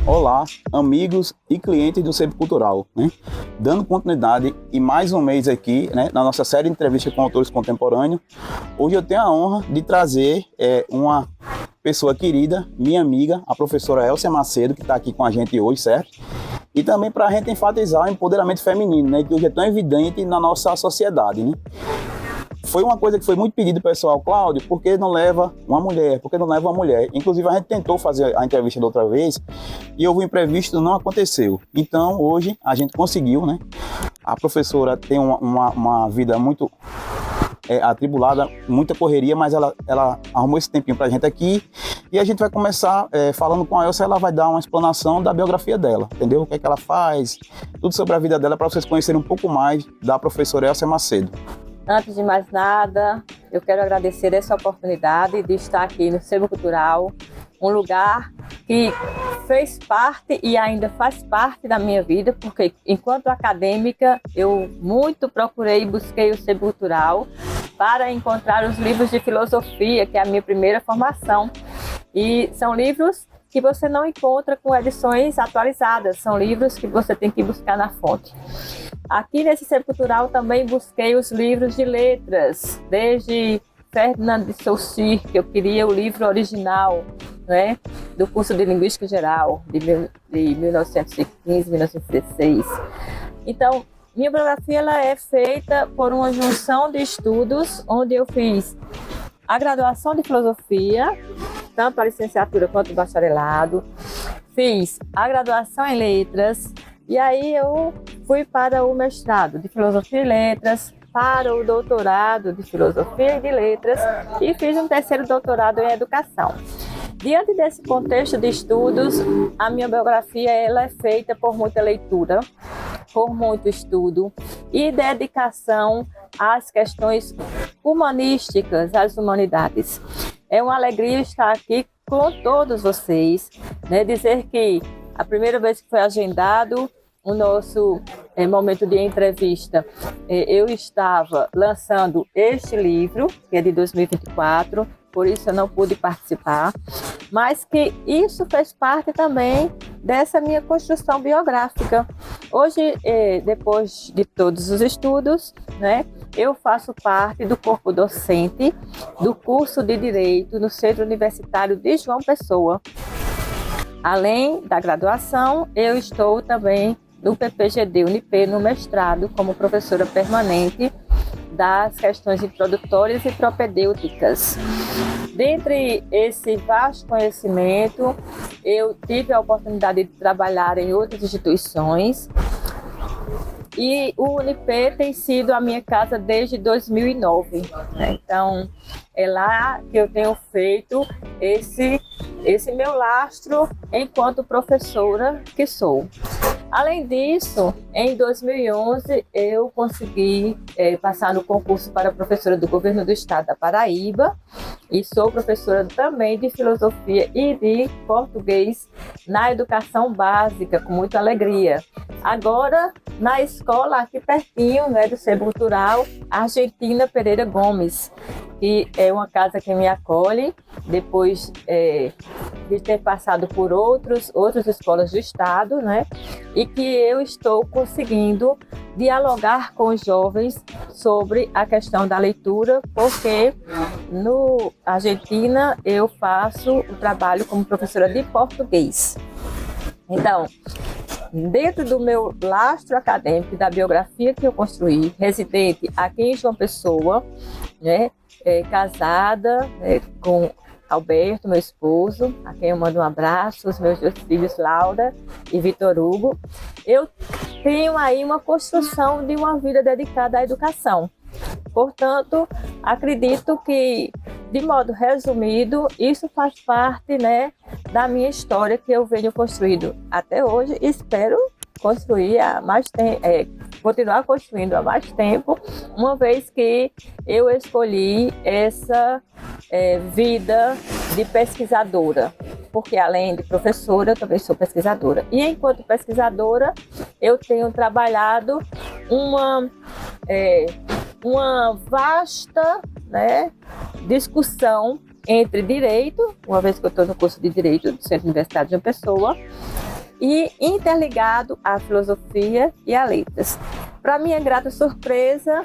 Olá, amigos e clientes do Centro Cultural, né? Dando continuidade e mais um mês aqui, né, na nossa série de entrevistas com autores contemporâneos. Hoje eu tenho a honra de trazer uma pessoa querida, minha amiga, a professora Elcia Macedo, que está aqui com a gente hoje, certo? E também para a gente enfatizar o empoderamento feminino, né, que hoje é tão evidente na nossa sociedade, né? Foi uma coisa que foi muito pedido, pessoal, Cláudio, por que não leva uma mulher? Por que não leva uma mulher? Inclusive, a gente tentou fazer a entrevista da outra vez e houve um imprevisto, não aconteceu. Então, hoje, a gente conseguiu, né? A professora tem uma vida muito atribulada, muita correria, mas ela arrumou esse tempinho pra gente aqui e a gente vai começar falando com a Elcia. Ela vai dar uma explanação da biografia dela, entendeu? O que é que ela faz, tudo sobre a vida dela, para vocês conhecerem um pouco mais da professora Elcia Macedo. Antes de mais nada, eu quero agradecer essa oportunidade de estar aqui no Centro Cultural, um lugar que fez parte e ainda faz parte da minha vida, porque enquanto acadêmica eu muito procurei e busquei o Centro Cultural para encontrar os livros de filosofia, que é a minha primeira formação. E são livros que você não encontra com edições atualizadas, são livros que você tem que buscar na fonte. Aqui nesse Centro Cultural também busquei os livros de letras, desde Ferdinand de Saussure, que eu queria o livro original, né, do curso de Linguística Geral, de 1915, 1916. Então, minha biografia ela é feita por uma junção de estudos, onde eu fiz a graduação de filosofia, tanto a licenciatura quanto o bacharelado, fiz a graduação em letras, e aí eu fui para o mestrado de filosofia e letras, para o doutorado de filosofia e de letras, e fiz um terceiro doutorado em educação. Diante desse contexto de estudos, a minha biografia ela é feita por muita leitura, por muito estudo e dedicação às questões humanísticas, às humanidades. É uma alegria estar aqui com todos vocês, né? Dizer que a primeira vez que foi agendado o nosso momento de entrevista, eu estava lançando este livro, que é de 2024, por isso eu não pude participar, mas que isso fez parte também dessa minha construção biográfica. Hoje, depois de todos os estudos, né, eu faço parte do corpo docente do curso de Direito no Centro Universitário de João Pessoa. Além da graduação, eu estou também no PPGD Unip, no mestrado, como professora permanente das questões introdutórias e propedêuticas. Dentre esse vasto conhecimento, eu tive a oportunidade de trabalhar em outras instituições e o Unip tem sido a minha casa desde 2009. Né? Então, é lá que eu tenho feito esse meu lastro enquanto professora que sou. Além disso, em 2011, eu consegui passar no concurso para professora do Governo do Estado da Paraíba e sou professora também de filosofia e de português na educação básica, com muita alegria. Agora, na escola aqui pertinho, né, do Centro Cultural, Argentina Pereira Gomes, que é uma casa que me acolhe depois de ter passado por outras escolas do estado, né? E que eu estou conseguindo dialogar com os jovens sobre a questão da leitura, porque no Argentina eu faço o trabalho como professora de português. Então, dentro do meu lastro acadêmico, da biografia que eu construí, residente aqui em João Pessoa, né, casada com Alberto, meu esposo, a quem eu mando um abraço, os meus 2 filhos, Laura e Vitor Hugo, eu tenho aí uma construção de uma vida dedicada à educação. Portanto, acredito que, de modo resumido, isso faz parte, né, da minha história que eu venho construindo até hoje e espero construir há mais tempo, continuar construindo há mais tempo, uma vez que eu escolhi essa vida de pesquisadora, porque além de professora, eu também sou pesquisadora. E enquanto pesquisadora, eu tenho trabalhado uma vasta, né, discussão entre direito, uma vez que eu estou no curso de Direito do Centro Universitário de João Pessoa, e interligado à filosofia e a letras. Para minha grata surpresa,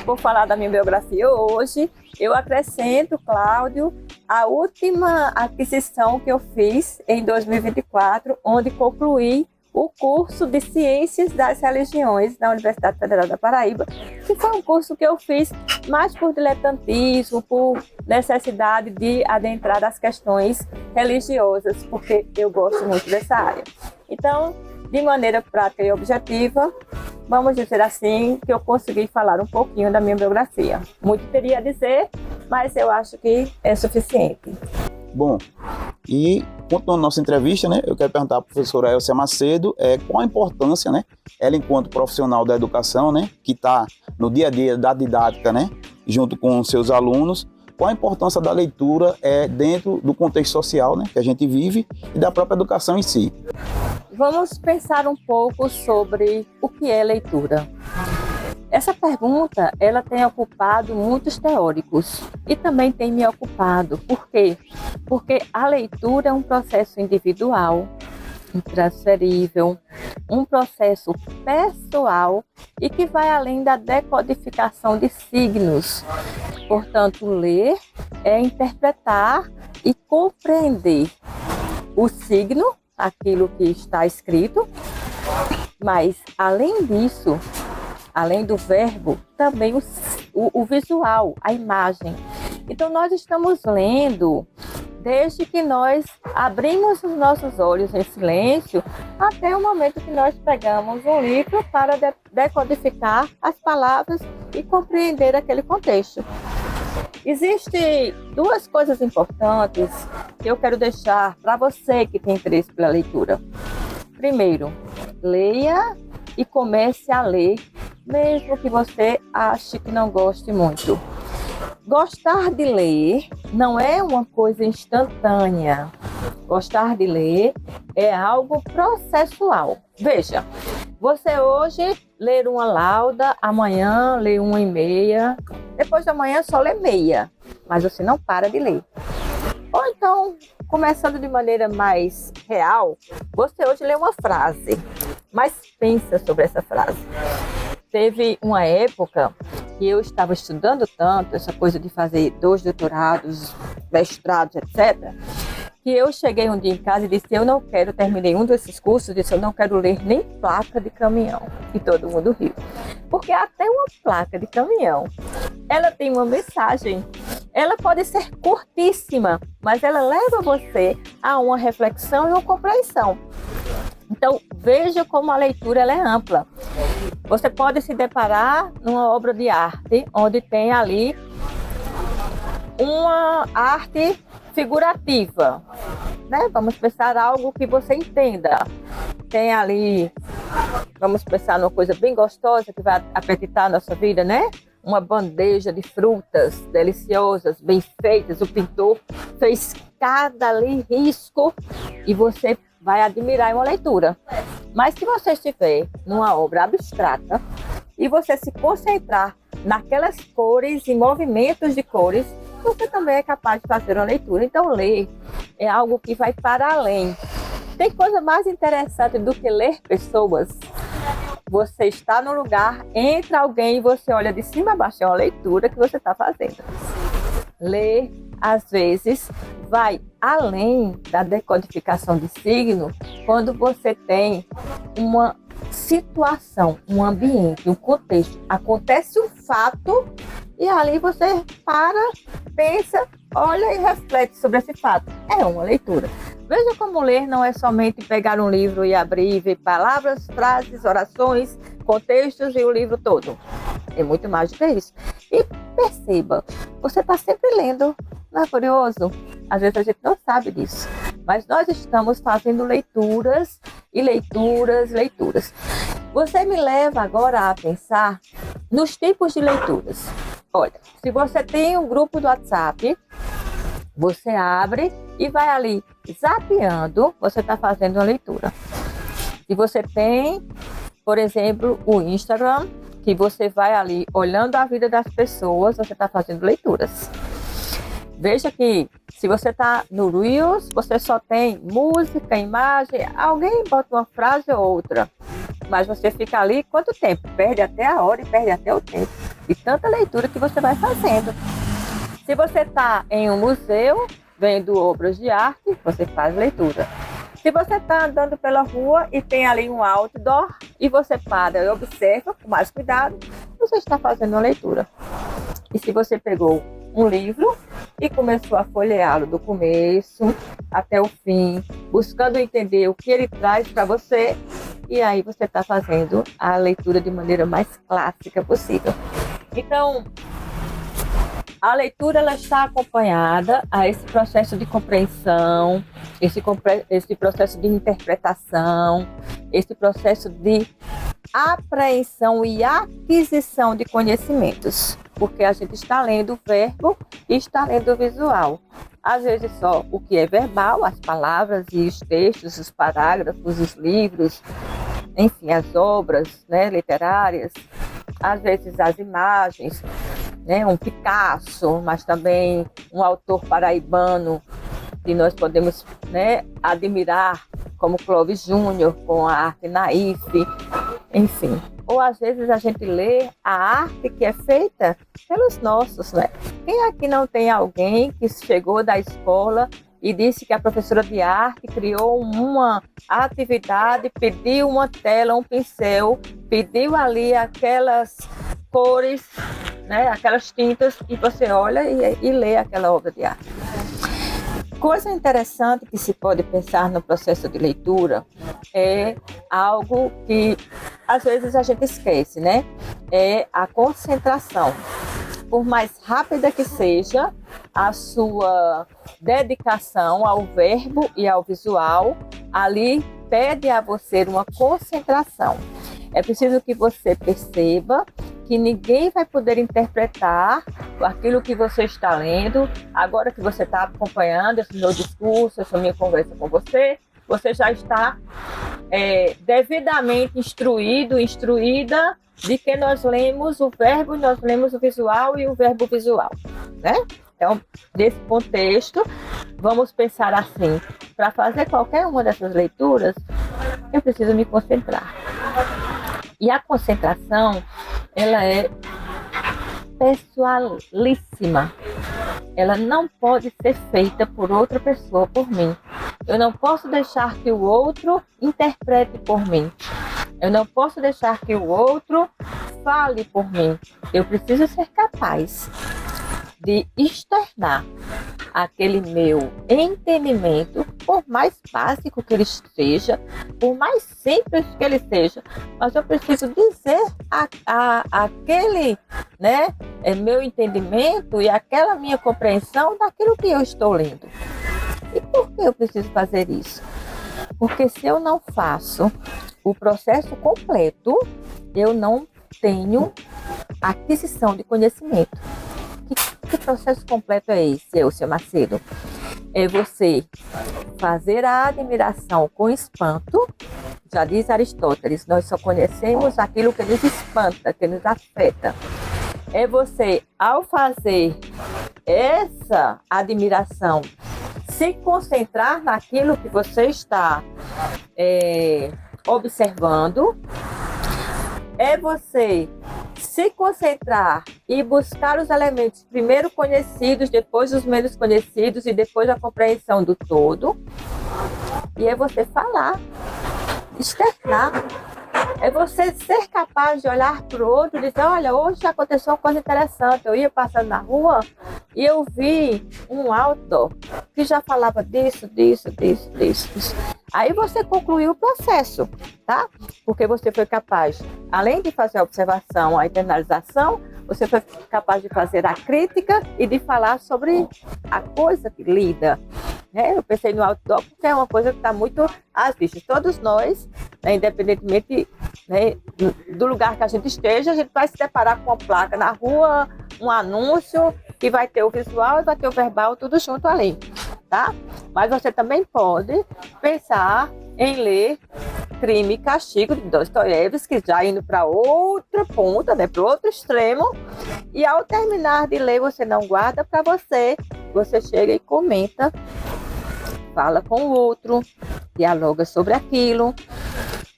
vou falar da minha biografia hoje, eu acrescento, Cláudio, a última aquisição que eu fiz em 2024, onde concluí o curso de Ciências das Religiões na Universidade Federal da Paraíba, que foi um curso que eu fiz mais por diletantismo, por necessidade de adentrar as questões religiosas, porque eu gosto muito dessa área. Então, de maneira prática e objetiva, vamos dizer assim, que eu consegui falar um pouquinho da minha biografia. Muito teria a dizer, mas eu acho que é suficiente. Bom, e continuando nossa entrevista, né, eu quero perguntar à professora Elcia Macedo qual a importância, né, ela enquanto profissional da educação, né, que está no dia a dia da didática, né, junto com seus alunos, qual a importância da leitura dentro do contexto social, né, que a gente vive e da própria educação em si. Vamos pensar um pouco sobre o que é leitura. Essa pergunta, ela tem ocupado muitos teóricos e também tem me ocupado. Por quê? Porque a leitura é um processo individual, intransferível, um processo pessoal e que vai além da decodificação de signos. Portanto, ler é interpretar e compreender o signo, aquilo que está escrito, mas além disso, além do verbo, também o visual, a imagem. Então, nós estamos lendo desde que nós abrimos os nossos olhos em silêncio até o momento que nós pegamos um livro para decodificar as palavras e compreender aquele contexto. Existem duas coisas importantes que eu quero deixar para você que tem interesse pela leitura. Primeiro, leia e comece a ler, mesmo que você ache que não goste muito. Gostar de ler não é uma coisa instantânea. Gostar de ler é algo processual. Veja, você hoje lê uma lauda, amanhã lê 1h30, depois de amanhã só lê meia, mas você não para de ler. Ou então, começando de maneira mais real, você hoje lê uma frase, mas pensa sobre essa frase. Teve uma época que eu estava estudando tanto essa coisa de fazer 2 doutorados, mestrados, etc., que eu cheguei um dia em casa e disse, terminei um desses cursos, disse, eu não quero ler nem placa de caminhão. E todo mundo riu. Porque até uma placa de caminhão, ela tem uma mensagem. Ela pode ser curtíssima, mas ela leva você a uma reflexão e uma compreensão. Então, veja como a leitura ela é ampla. Você pode se deparar numa obra de arte, onde tem ali uma arte figurativa, né? Vamos pensar algo que você entenda. Tem ali, vamos pensar numa coisa bem gostosa que vai apetitar a nossa vida, né? Uma bandeja de frutas deliciosas, bem feitas. O pintor fez cada ali risco e você vai admirar uma leitura. Mas se você estiver numa obra abstrata e você se concentrar naquelas cores e movimentos de cores, você também é capaz de fazer uma leitura. Então, ler é algo que vai para além. Tem coisa mais interessante do que ler pessoas? Você está no lugar, entra alguém e você olha de cima a baixo, é uma leitura que você está fazendo. Ler, às vezes, vai além da decodificação de signo quando você tem uma situação, um ambiente, um contexto. Acontece um fato e ali você para, pensa, olha e reflete sobre esse fato. É uma leitura. Veja como ler não é somente pegar um livro e abrir e ver palavras, frases, orações, contextos e o livro todo. É muito mais do que isso. E perceba, você está sempre lendo, não é curioso? Às vezes a gente não sabe disso. Mas nós estamos fazendo leituras e leituras, leituras. Você me leva agora a pensar nos tipos de leituras. Olha, se você tem um grupo do WhatsApp, você abre e vai ali zapeando, você está fazendo uma leitura. Se você tem, por exemplo, o Instagram, que você vai ali olhando a vida das pessoas, você está fazendo leituras. Veja que Se você está no Reels, você só tem música, imagem, alguém bota uma frase ou outra. Mas você fica ali quanto tempo? Perde até a hora e perde até o tempo. E tanta leitura que você vai fazendo. Se você está em um museu, vendo obras de arte, você faz leitura. Se você está andando pela rua e tem ali um outdoor e você para e observa com mais cuidado, você está fazendo uma leitura. E se você pegou um livro e começou a folheá-lo do começo até o fim, buscando entender o que ele traz para você, e aí você está fazendo a leitura de maneira mais clássica possível. Então, a leitura ela está acompanhada a esse processo de compreensão, esse processo de interpretação, esse processo de apreensão e aquisição de conhecimentos, porque a gente está lendo o verbo e está lendo o visual. Às vezes só o que é verbal, as palavras e os textos, os parágrafos, os livros, enfim, as obras, né, literárias, às vezes as imagens, né, um Picasso, mas também um autor paraibano que nós podemos, né, admirar, como Clóvis Júnior, com a arte naif, enfim. Ou às vezes a gente lê a arte que é feita pelos nossos, né? Quem aqui não tem alguém que chegou da escola e disse que a professora de arte criou uma atividade, pediu uma tela, um pincel, pediu ali aquelas cores, né, aquelas tintas, e você olha e lê aquela obra de arte. Coisa interessante que se pode pensar no processo de leitura é algo que às vezes a gente esquece, né? É a concentração. Por mais rápida que seja a sua dedicação ao verbo e ao visual, ali pede a você uma concentração. É preciso que você perceba que ninguém vai poder interpretar aquilo que você está lendo. Agora que você está acompanhando esse meu discurso, essa minha conversa com você, você já está devidamente instruída de que nós lemos o verbo, nós lemos o visual e o verbo visual, né? Então, nesse contexto, vamos pensar assim: para fazer qualquer uma dessas leituras, eu preciso me concentrar. E a concentração, ela é pessoalíssima. Ela não pode ser feita por outra pessoa, por mim. Eu não posso deixar que o outro interprete por mim. Eu não posso deixar que o outro fale por mim. Eu preciso ser capaz de externar aquele meu entendimento, por mais básico que ele seja, por mais simples que ele seja, mas eu preciso dizer aquele, né, meu entendimento e aquela minha compreensão daquilo que eu estou lendo. E por que eu preciso fazer isso? Porque se eu não faço o processo completo, eu não tenho aquisição de conhecimento. Que processo completo é esse, seu Macedo? É você fazer a admiração com espanto. Já diz Aristóteles, nós só conhecemos aquilo que nos espanta, que nos afeta. É você, ao fazer essa admiração, se concentrar naquilo que você está observando. É você se concentrar e buscar os elementos primeiro conhecidos, depois os menos conhecidos e depois a compreensão do todo. E é você falar, externar. É você ser capaz de olhar para o outro e dizer: olha, hoje aconteceu uma coisa interessante. Eu ia passando na rua e eu vi um outdoor que já falava disso. Aí você concluiu o processo, tá? Porque você foi capaz, além de fazer a observação, a internalização, você foi capaz de fazer a crítica e de falar sobre a coisa que lida. Eu pensei no outdoor porque é uma coisa que está muito às vistas. Todos nós, né, independentemente, né, do lugar que a gente esteja, a gente vai se deparar com uma placa na rua, um anúncio que vai ter o visual e vai ter o verbal, tudo junto ali, tá? Mas você também pode pensar em ler Crime e Castigo, de Dostoiévski, já indo para outra ponta, né, para o outro extremo. E ao terminar de ler, você não guarda para você você chega e comenta, fala com o outro, dialoga sobre aquilo.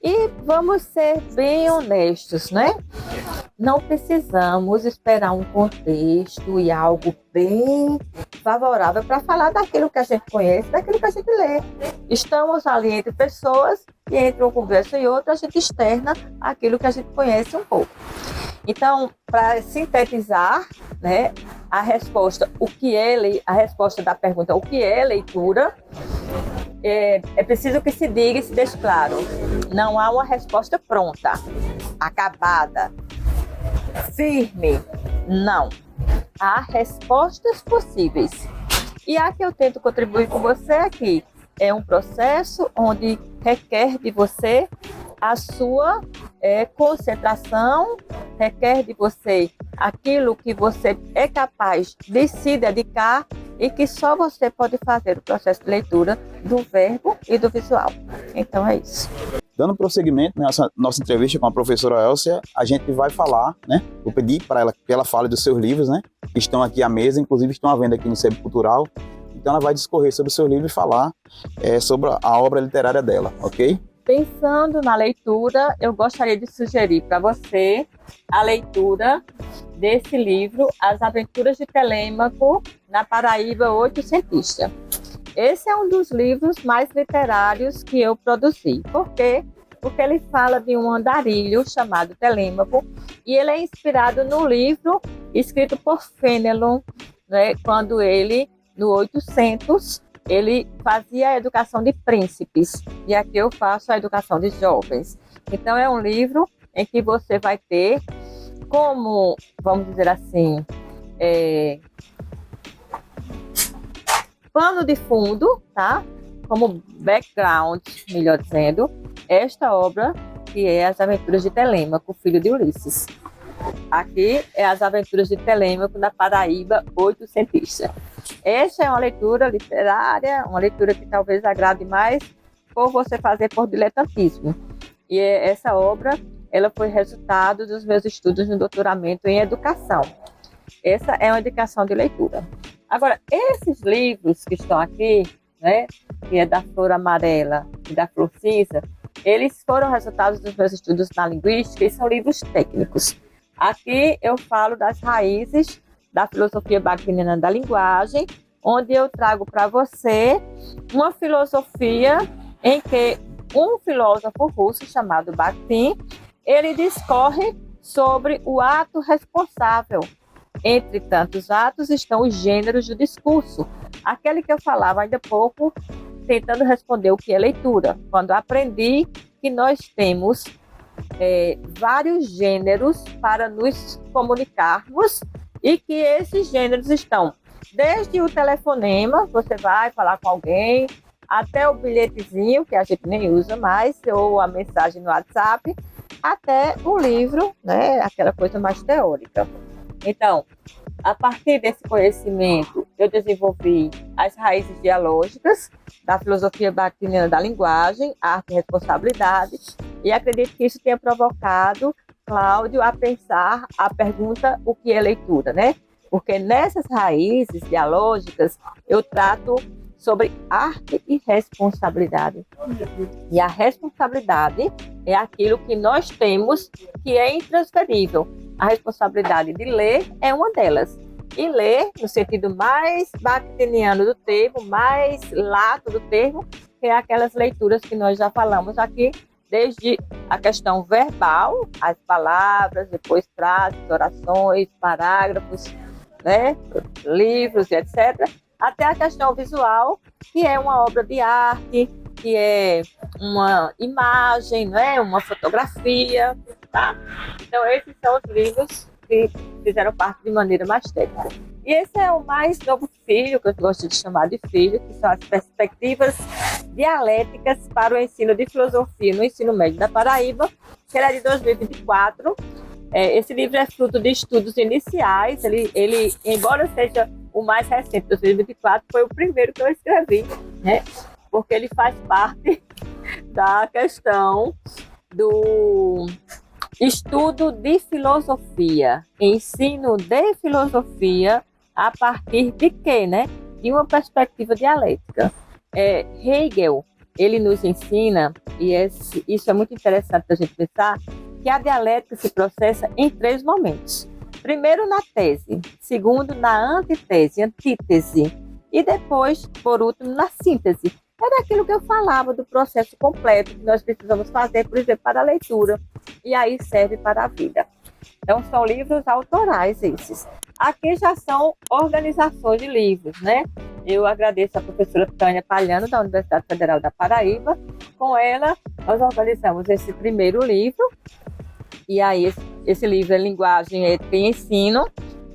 E vamos ser bem honestos, né? Não precisamos esperar um contexto e algo bem favorável para falar daquilo que a gente conhece, daquilo que a gente lê. Estamos ali entre pessoas e entre uma conversa e outra a gente externa aquilo que a gente conhece um pouco. Então, para sintetizar, né, a resposta da pergunta o que é leitura, é preciso que se diga e se deixe claro. Não há uma resposta pronta, acabada, firme. Não. Há respostas possíveis. E a que eu tento contribuir com você aqui é um processo onde requer de você a sua concentração, requer de você aquilo que você é capaz de se dedicar e que só você pode fazer o processo de leitura do verbo e do visual. Então é isso. Dando prosseguimento nessa nossa entrevista com a professora Elcia, a gente vai falar, né? Vou pedir para ela que ela fale dos seus livros, né? Que estão aqui à mesa, inclusive estão à venda aqui no Centro Cultural. Então ela vai discorrer sobre o seu livro e falar sobre a obra literária dela, ok? Pensando na leitura, eu gostaria de sugerir para você a leitura desse livro, As Aventuras de Telêmaco na Paraíba Oitocentista. Esse é um dos livros mais literários que eu produzi. Por quê? Porque ele fala de um andarilho chamado Telêmaco e ele é inspirado no livro escrito por Fénelon, né, quando ele, no 800, ele fazia a educação de príncipes e aqui eu faço a educação de jovens. Então é um livro em que você vai ter como, vamos dizer assim, pano de fundo, tá? Como background, melhor dizendo, esta obra que é As Aventuras de Telêmaco, filho de Ulisses. Aqui é As Aventuras de Telêmaco na Paraíba Oitocentista. Essa é uma leitura literária, uma leitura que talvez agrade mais por você fazer por diletantismo. E essa obra, ela foi resultado dos meus estudos no doutoramento em educação. Essa é uma indicação de leitura. Agora, esses livros que estão aqui, né, que é da Flor Amarela e da Flor Cinza, eles foram resultados dos meus estudos na linguística e são livros técnicos. Aqui eu falo das raízes da filosofia bakhtiniana da linguagem, onde eu trago para você uma filosofia em que um filósofo russo chamado Bakhtin, ele discorre sobre o ato responsável. Entre tantos atos estão os gêneros do discurso. Aquele que eu falava ainda há pouco, tentando responder o que é leitura. Quando aprendi que nós temos vários gêneros para nos comunicarmos e que esses gêneros estão desde o telefonema, você vai falar com alguém, até o bilhetezinho, que a gente nem usa mais, ou a mensagem no WhatsApp, até o livro, né, aquela coisa mais teórica. Então, a partir desse conhecimento, eu desenvolvi as raízes dialógicas da filosofia bakhtiniana da linguagem, arte e responsabilidade, e acredito que isso tenha provocado Cláudio a pensar a pergunta o que é leitura, né? Porque nessas raízes dialógicas eu trato sobre arte e responsabilidade. E a responsabilidade é aquilo que nós temos que é intransferível. A responsabilidade de ler é uma delas. E ler, no sentido mais bakhtiniano do termo, mais lato do termo, que é aquelas leituras que nós já falamos aqui, desde a questão verbal, as palavras, depois frases, orações, parágrafos, né, livros, etc., até a questão visual, que é uma obra de arte, que é uma imagem, né, uma fotografia, tá? Então, esses são os livros que fizeram parte de maneira mais técnica. E esse é o mais novo filho, que eu gosto de chamar de filho, que são as perspectivas dialéticas para o ensino de filosofia no ensino médio da Paraíba, que era de 2024. Esse livro é fruto de estudos iniciais, ele, embora seja o mais recente, 2024, foi o primeiro que eu escrevi, né? Porque ele faz parte da questão do estudo de filosofia, ensino de filosofia a partir de quê, né? e uma perspectiva dialética. Hegel, ele nos ensina, e isso é muito interessante para a gente pensar, que a dialética se processa em 3 momentos. Primeiro na tese, segundo na antítese, e depois, por último, na síntese. Era aquilo que eu falava do processo completo que nós precisamos fazer, por exemplo, para a leitura, e aí serve para a vida. Então, são livros autorais esses. Aqui já são organizações de livros, né? Eu agradeço a professora Tânia Palhano, da Universidade Federal da Paraíba. Com ela, nós organizamos esse primeiro livro. E aí, esse livro é Linguagem, Ética e Ensino.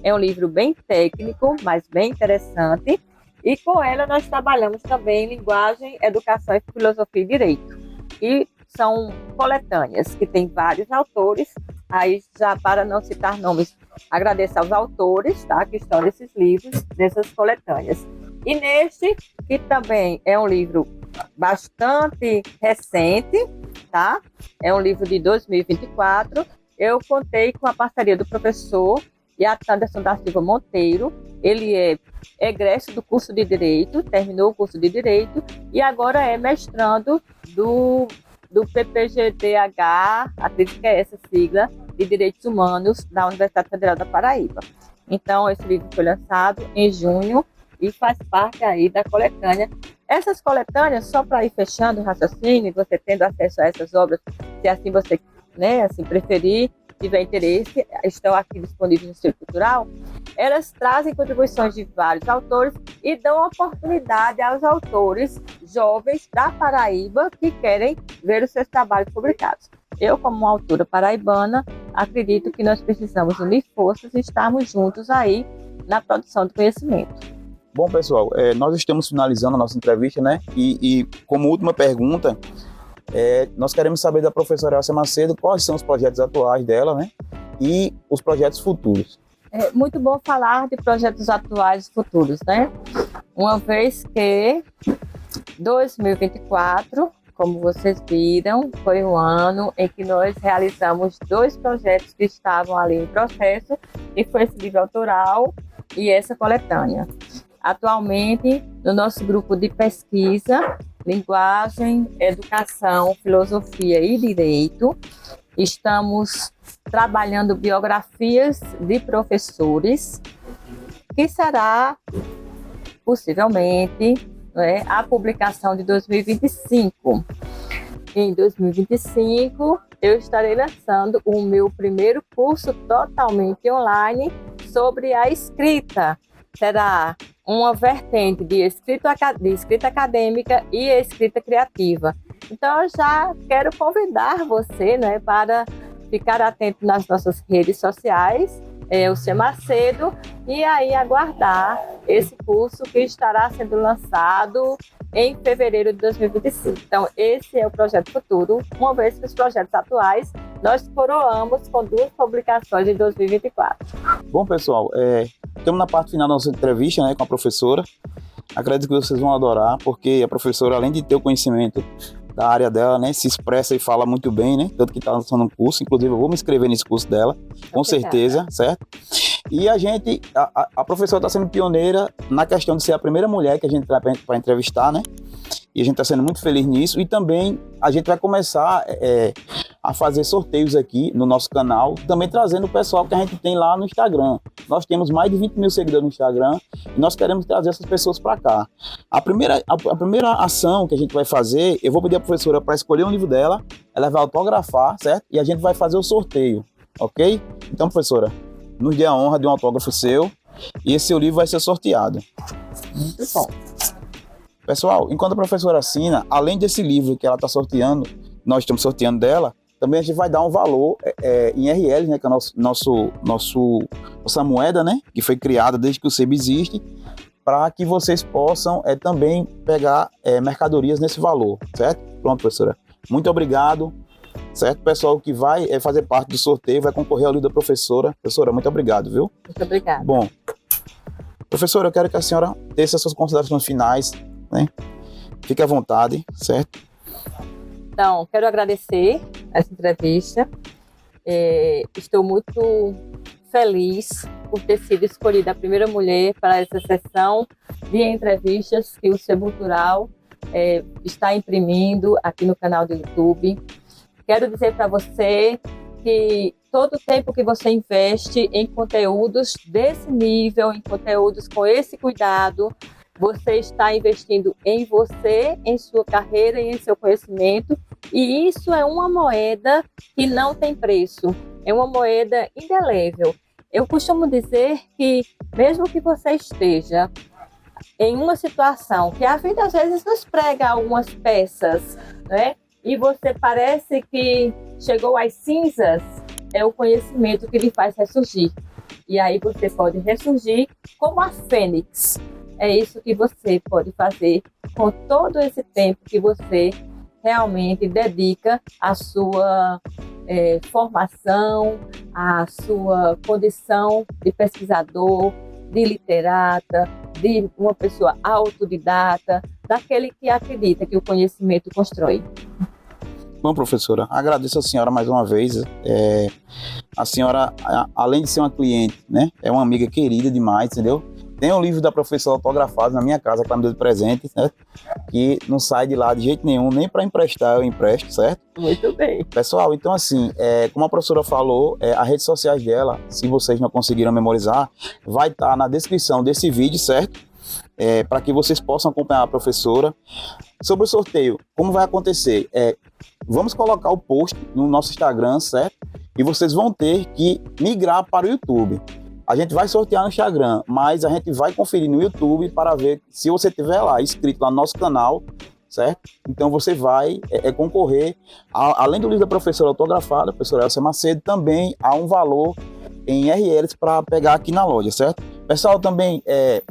É um livro bem técnico, mas bem interessante. E com ela, nós trabalhamos também Linguagem, Educação e Filosofia e Direito. E são coletâneas, que tem vários autores. Aí, já para não citar nomes, agradeço aos autores, tá, que estão nesses livros, nessas coletâneas. E neste, que também é um livro bastante recente, tá? É um livro de 2024. Eu contei com a parceria do professor Anderson da Silva Monteiro. Ele é egresso do curso de Direito, terminou o curso de Direito e agora é mestrando do PPGDH, acredito que é essa sigla, de Direitos Humanos da Universidade Federal da Paraíba. Então, esse livro foi lançado em junho e faz parte aí da coletânea. Essas coletâneas, só para ir fechando o raciocínio, você tendo acesso a essas obras, se assim você, né, assim, preferir, tiver interesse, estão aqui disponíveis no Círculo Cultural. Elas trazem contribuições de vários autores e dão oportunidade aos autores jovens da Paraíba que querem ver os seus trabalhos publicados. Eu, como uma autora paraibana, acredito que nós precisamos unir forças e estarmos juntos aí na produção do conhecimento. Bom, pessoal, nós estamos finalizando a nossa entrevista, né? E como última pergunta, nós queremos saber da professora Elcia Macedo quais são os projetos atuais dela, né? E os projetos futuros. É muito bom falar de projetos atuais e futuros, né? Uma vez que 2024, como vocês viram, foi um ano em que nós realizamos 2 projetos que estavam ali em processo, e foi esse livro autoral e essa coletânea. Atualmente, no nosso grupo de pesquisa, Linguagem, Educação, Filosofia e Direito, estamos trabalhando biografias de professores, que será, possivelmente, a publicação de 2025. Em 2025, eu estarei lançando o meu primeiro curso totalmente online sobre a escrita. Será uma vertente de escrita acadêmica e escrita criativa. Então, eu já quero convidar você, né, para ficar atento nas nossas redes sociais, o C. Macedo, e aí aguardar esse curso que estará sendo lançado em fevereiro de 2025. Então, esse é o projeto futuro, uma vez que os projetos atuais nós coroamos com 2 publicações em 2024. Bom, pessoal, estamos na parte final da nossa entrevista, né, com a professora. Acredito que vocês vão adorar, porque a professora, além de ter o conhecimento da área dela, né, se expressa e fala muito bem, né, tanto que está lançando um curso. Inclusive, eu vou me inscrever nesse curso dela, com certeza, certo? E a professora está sendo pioneira na questão de ser a primeira mulher que a gente vai para entrevistar, né? E a gente está sendo muito feliz nisso. E também a gente vai começar a fazer sorteios aqui no nosso canal, também trazendo o pessoal que a gente tem lá no Instagram. Nós temos mais de 20 mil seguidores no Instagram e nós queremos trazer essas pessoas para cá. A primeira ação que a gente vai fazer, eu vou pedir à professora para escolher um livro dela, ela vai autografar, certo? E a gente vai fazer o sorteio, ok? Então, professora, nos dê a honra de um autógrafo seu e esse seu livro vai ser sorteado. Muito bom. Pessoal, enquanto a professora assina, além desse livro que ela está sorteando, nós estamos sorteando dela, também a gente vai dar um valor em RL, né, que é nossa moeda, né, que foi criada desde que o SEB existe, para que vocês possam também pegar mercadorias nesse valor, certo? Pronto, professora. Muito obrigado, certo? Pessoal que vai fazer parte do sorteio vai concorrer ao livro da professora. Professora, muito obrigado, viu? Muito obrigada. Bom, professora, eu quero que a senhora teça as suas considerações finais, né? Fique à vontade, certo? Então, quero agradecer essa entrevista. Estou muito feliz por ter sido escolhida a primeira mulher para essa sessão de entrevistas que o Cultural está imprimindo aqui no canal do YouTube. Quero dizer para você que todo o tempo que você investe em conteúdos desse nível, em conteúdos com esse cuidado, você está investindo em você, em sua carreira e em seu conhecimento, e isso é uma moeda que não tem preço, é uma moeda indelével. Eu costumo dizer que mesmo que você esteja em uma situação que a vida às vezes nos prega algumas peças, né? E você parece que chegou às cinzas, é o conhecimento que lhe faz ressurgir. E aí você pode ressurgir como a fênix. É isso que você pode fazer com todo esse tempo que você realmente dedica à sua formação, à sua condição de pesquisador, de literata, de uma pessoa autodidata, daquele que acredita que o conhecimento constrói. Bom, professora, agradeço a senhora mais uma vez. A senhora, além de ser uma cliente, né, é uma amiga querida demais, entendeu? Tem um livro da professora autografado na minha casa, que ela me deu de presente, né? Que não sai de lá de jeito nenhum, nem para emprestar eu empresto, certo? Muito bem. Pessoal, então assim, como a professora falou, as redes sociais dela, se vocês não conseguiram memorizar, vai estar na descrição desse vídeo, certo? Para que vocês possam acompanhar a professora. Sobre o sorteio, como vai acontecer? Vamos colocar o post no nosso Instagram, certo? E vocês vão ter que migrar para o YouTube. A gente vai sortear no Instagram, mas a gente vai conferir no YouTube para ver se você estiver lá, inscrito lá no nosso canal, certo? Então você vai concorrer, além do livro da professora autografada, a professora Elcia Macedo, também há um valor em RLs para pegar aqui na loja, certo? Pessoal, também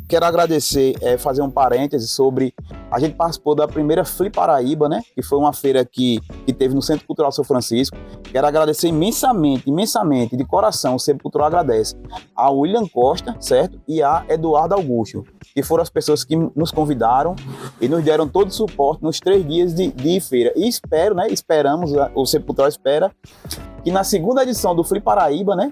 quero agradecer, fazer um parêntese sobre... A gente participou da primeira Flip Paraíba, né? Que foi uma feira que teve no Centro Cultural São Francisco. Quero agradecer imensamente, de coração, o Centro Cultural agradece a William Costa, certo? E a Eduardo Augusto, que foram as pessoas que nos convidaram e nos deram todo o suporte nos 3 dias de feira. E espero, né? Esperamos, o Centro Cultural espera que na segunda edição do Flip Paraíba, né?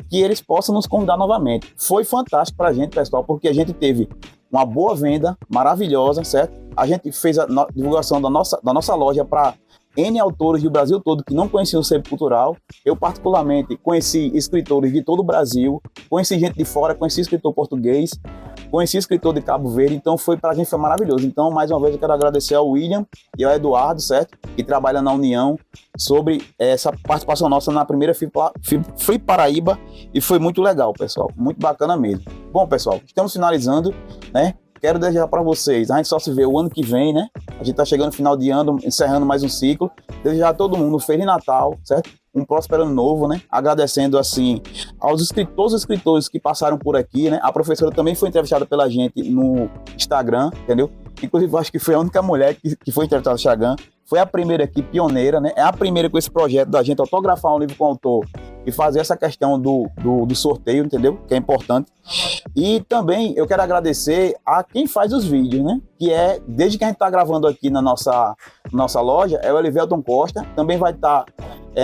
Que eles possam nos convidar novamente. Foi fantástico pra gente, pessoal, porque a gente teve uma boa venda, maravilhosa, certo? A gente fez a divulgação da nossa loja para N autores do Brasil todo que não conheciam o Centro Cultural. Eu, particularmente, conheci escritores de todo o Brasil, conheci gente de fora, conheci escritor português, conheci escritor de Cabo Verde, então pra gente foi maravilhoso. Então, mais uma vez, eu quero agradecer ao William e ao Eduardo, certo? Que trabalha na União, sobre essa participação nossa na primeira Flip Paraíba, e foi muito legal, pessoal, muito bacana mesmo. Bom, pessoal, estamos finalizando, né? Quero desejar para vocês, a gente só se vê o ano que vem, né? A gente tá chegando no final de ano, encerrando mais um ciclo. Desejar a todo mundo um Feliz Natal, certo? Um próspero ano novo, né? Agradecendo, assim, aos escritores que passaram por aqui, né? A professora também foi entrevistada pela gente no Instagram, entendeu? Inclusive, acho que foi a única mulher que foi entrevistada no Instagram. Foi a primeira aqui, pioneira, né? É a primeira com esse projeto da gente autografar um livro com o autor e fazer essa questão do sorteio, entendeu? Que é importante. E também eu quero agradecer a quem faz os vídeos, né? Que desde que a gente está gravando aqui na nossa loja, é o Elivelton Costa. Também vai estar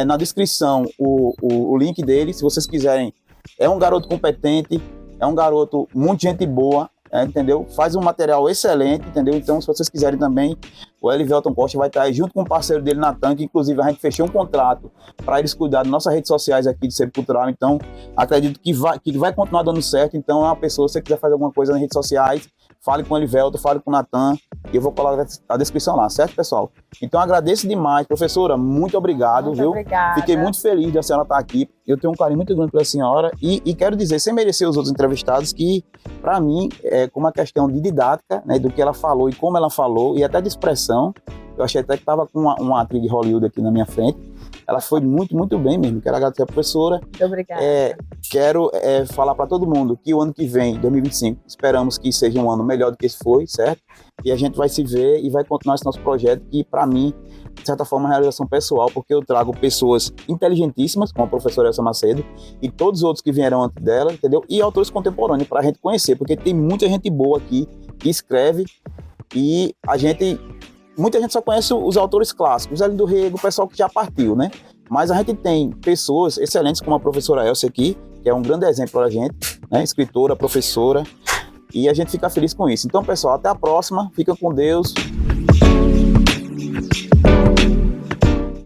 na descrição o link dele, se vocês quiserem. É um garoto competente, é um garoto muito gente boa, entendeu? Faz um material excelente, entendeu? Então, se vocês quiserem também, o Elivelton Costa vai estar aí junto com o parceiro dele, Natan, que inclusive a gente fechou um contrato para eles cuidarem das nossas redes sociais aqui de Centro Cultural. Então, acredito que vai continuar dando certo. Então, é uma pessoa, se você quiser fazer alguma coisa nas redes sociais, fale com o Elivelton, fale com o Natan, e eu vou colocar a descrição lá, certo, pessoal? Então, agradeço demais, professora, muito obrigado, muito viu? Obrigada. Fiquei muito feliz de a senhora estar aqui. Eu tenho um carinho muito grande pela senhora e quero dizer, sem merecer os outros entrevistados, que, para mim, como uma questão de didática, né, do que ela falou e como ela falou, e até de expressão, eu achei até que estava com uma atriz de Hollywood aqui na minha frente. Ela foi muito, muito bem mesmo. Quero agradecer a professora. Muito obrigada. Quero falar para todo mundo que o ano que vem, 2025, esperamos que seja um ano melhor do que esse foi, certo? E a gente vai se ver e vai continuar esse nosso projeto, que para mim, de certa forma, é uma realização pessoal, porque eu trago pessoas inteligentíssimas, como a professora Elcia Macedo, e todos os outros que vieram antes dela, entendeu? E autores contemporâneos para a gente conhecer, porque tem muita gente boa aqui que escreve e muita gente só conhece os autores clássicos, ali do Rego, o pessoal que já partiu, né? Mas a gente tem pessoas excelentes, como a professora Elcia aqui, que é um grande exemplo para a gente, né? Escritora, professora, e a gente fica feliz com isso. Então, pessoal, até a próxima, fica com Deus